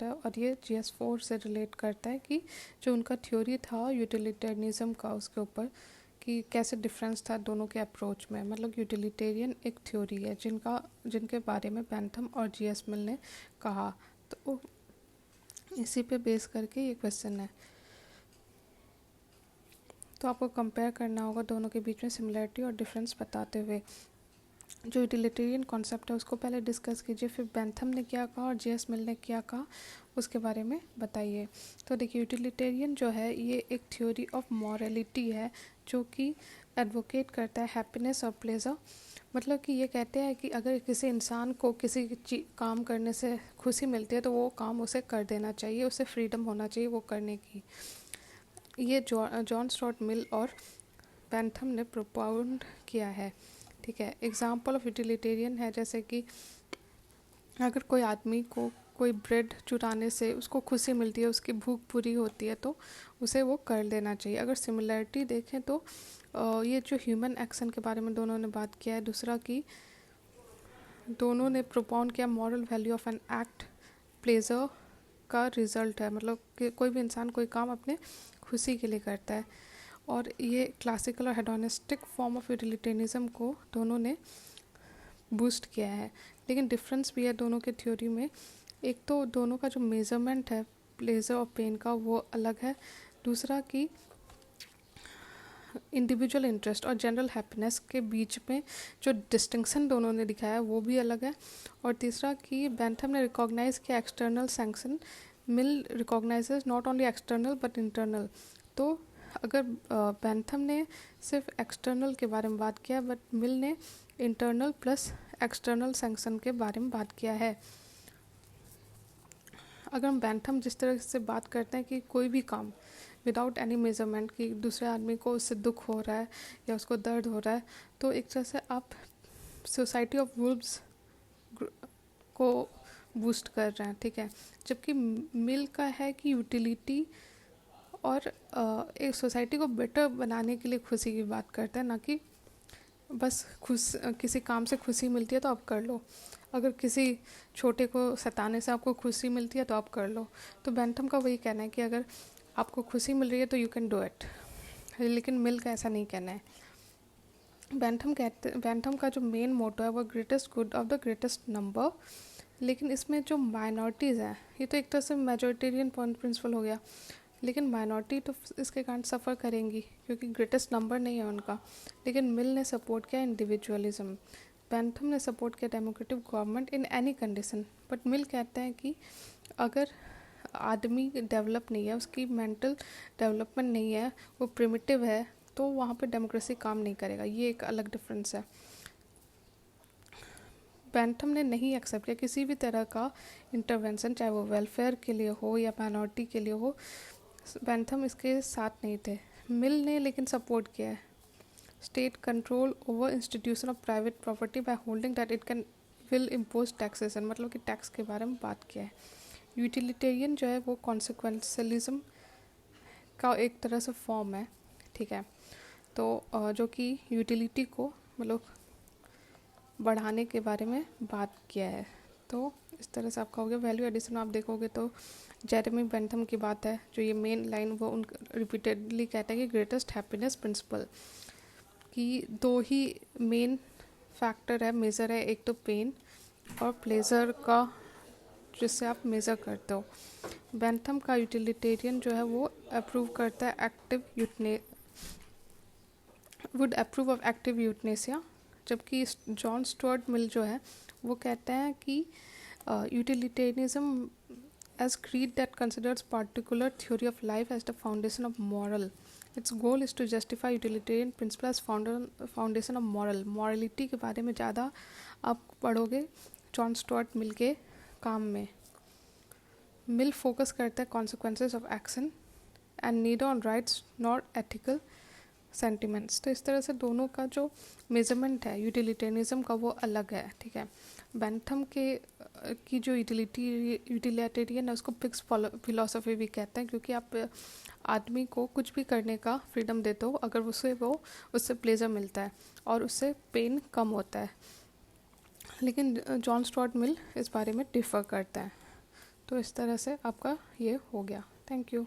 Concept है और ये GS4 से रिलेट करता है कि जो उनका थ्योरी था यूटिलिटेरियनिज्म का, उसके ऊपर कि कैसे डिफरेंस था दोनों के अप्रोच में। मतलब यूटिलिटेरियन एक थ्योरी है जिनके बारे में बेंथम और GS मिल ने कहा, तो इसी पे बेस करके ये क्वेश्चन है। तो आपको कंपेयर करना होगा दोनों के बीच में सिमिलरिटी और डिफरेंस बताते हुए। जो यूटिलिटेरियन कॉन्सेप्ट है उसको पहले डिस्कस कीजिए, फिर बेंथम ने क्या कहा और GS मिल ने क्या कहा उसके बारे में बताइए। तो देखिए, यूटिलिटेरियन जो है ये एक थ्योरी ऑफ मॉरलिटी है जो कि एडवोकेट करता है हैप्पीनेस और प्लेजर। मतलब कि ये कहते हैं कि अगर किसी इंसान को किसी काम करने से खुशी मिलती है तो वो काम उसे कर देना चाहिए, उसे फ्रीडम होना चाहिए वो करने की। ये जॉन स्टुअर्ट मिल और बेंथम ने प्रोपाउंड किया है। ठीक है, एग्जाम्पल ऑफ यूटिलिटेरियन है जैसे कि अगर कोई आदमी को कोई ब्रेड चुराने से उसको खुशी मिलती है, उसकी भूख पूरी होती है, तो उसे वो कर लेना चाहिए। अगर सिमिलरिटी देखें तो ये जो ह्यूमन एक्शन के बारे में दोनों ने बात किया है। दूसरा कि दोनों ने प्रोपाउंड किया moral value of an act pleasure का रिजल्ट है। मतलब कि कोई भी इंसान कोई काम अपने खुशी के लिए करता है। और ये क्लासिकल और हेडोनिस्टिक फॉर्म ऑफ यूटिलिटेरियनिज्म को दोनों ने बूस्ट किया है। लेकिन डिफरेंस भी है दोनों के थ्योरी में। एक तो दोनों का जो मेजरमेंट है प्लेजर और पेन का वो अलग है। दूसरा कि इंडिविजुअल इंटरेस्ट और जनरल हैप्पीनेस के बीच में जो डिस्टिंक्शन दोनों ने दिखाया है वो भी अलग है। और तीसरा कि बेंथम ने रिकॉग्नाइज किया external sanction, mill recognises not only external but internal. तो अगर बेंथम ने सिर्फ एक्सटर्नल के बारे में बात किया, बट मिल ने इंटरनल प्लस एक्सटर्नल सैंक्शन के बारे में बात किया है। अगर हम बेंथम जिस तरह से बात करते हैं कि कोई भी काम विदाउट एनी मेजरमेंट कि दूसरे आदमी को उससे दुख हो रहा है या उसको दर्द हो रहा है, तो एक तरह से आप सोसाइटी ऑफ वुल्व्स को बूस्ट कर रहे हैं। ठीक है, जबकि मिल का है कि यूटिलिटी और एक सोसाइटी को बेटर बनाने के लिए खुशी की बात करता है, ना कि बस किसी काम से खुशी मिलती है तो आप कर लो, अगर किसी छोटे को सताने से आपको खुशी मिलती है तो आप कर लो। तो बेंथम का वही कहना है कि अगर आपको खुशी मिल रही है तो यू कैन डू इट। लेकिन मिल का ऐसा नहीं कहना है। बेंथम का जो मेन मोटो है वो greatest good of the greatest number. लेकिन इसमें जो माइनॉरिटीज़ हैं, ये तो एक तरह से मेजोरिटेरियन प्रिंसिपल हो गया, लेकिन माइनॉरिटी तो इसके कारण सफ़र करेंगी क्योंकि ग्रेटेस्ट नंबर नहीं है उनका। लेकिन मिल ने सपोर्ट किया इंडिविजुअलिज्म, बेंथम ने सपोर्ट किया democratic government in any condition. But Mill कहते हैं कि अगर आदमी डेवलप नहीं है, उसकी मेंटल डेवलपमेंट नहीं है, वो प्रिमिटिव है, तो वहाँ पे डेमोक्रेसी काम नहीं करेगा। ये एक अलग डिफरेंस है। बेंथम ने नहीं एक्सेप्ट किया किसी भी तरह का इंटरवेंशन, चाहे वो वेलफेयर के लिए हो या माइनॉरिटी के लिए हो। बेंथम इसके साथ नहीं थे। मिल ने लेकिन सपोर्ट किया है state control over institution of private property by holding that it can will impose taxation. मतलब कि टैक्स के बारे में बात किया है। यूटिलिटेरियन जो है वो कॉन्सिक्वेंशलिज्म का एक तरह से फॉर्म है। ठीक है, तो जो कि यूटिलिटी को मतलब बढ़ाने के बारे में बात किया है। तो इस तरह से आपका हो गया। वैल्यू एडिशन आप देखोगे तो जेरेमी बेंथम की बात है, जो ये मेन लाइन वो उन रिपीटेडली कहते हैं कि ग्रेटेस्ट हैप्पीनेस प्रिंसिपल कि दो ही मेन फैक्टर है, मेज़र है, एक तो पेन और प्लेजर का जिससे आप मेज़र करते हो। बेंथम का यूटिलिटेरियन जो है वो अप्रूव करता है would approve of active euthanasia, जबकि जॉन स्टुअर्ट मिल जो है वो कहते हैं कि utilitarianism as creed that considers particular theory of life as the foundation of moral. Its goal is to justify utilitarian principle as foundation of moral. Morality के बारे में ज़्यादा आप पढ़ोगे जॉन स्टुअर्ट मिल के काम में। मिल फोकस करता है consequences of action and neither on rights nor ethical sentiments. तो इस तरह से दोनों का जो मेजरमेंट है यूटिलिटेरियनिज्म का वो अलग है। ठीक है, बेंथम की जो यूटिलिटेरियन है उसको फिक्स फिलॉसफी भी कहते हैं, क्योंकि आप आदमी को कुछ भी करने का फ्रीडम देते हो अगर उससे प्लेजर मिलता है और उससे पेन कम होता है। लेकिन जॉन स्टुअर्ट मिल इस बारे में डिफ़र करता है। तो इस तरह से आपका ये हो गया। Thank you.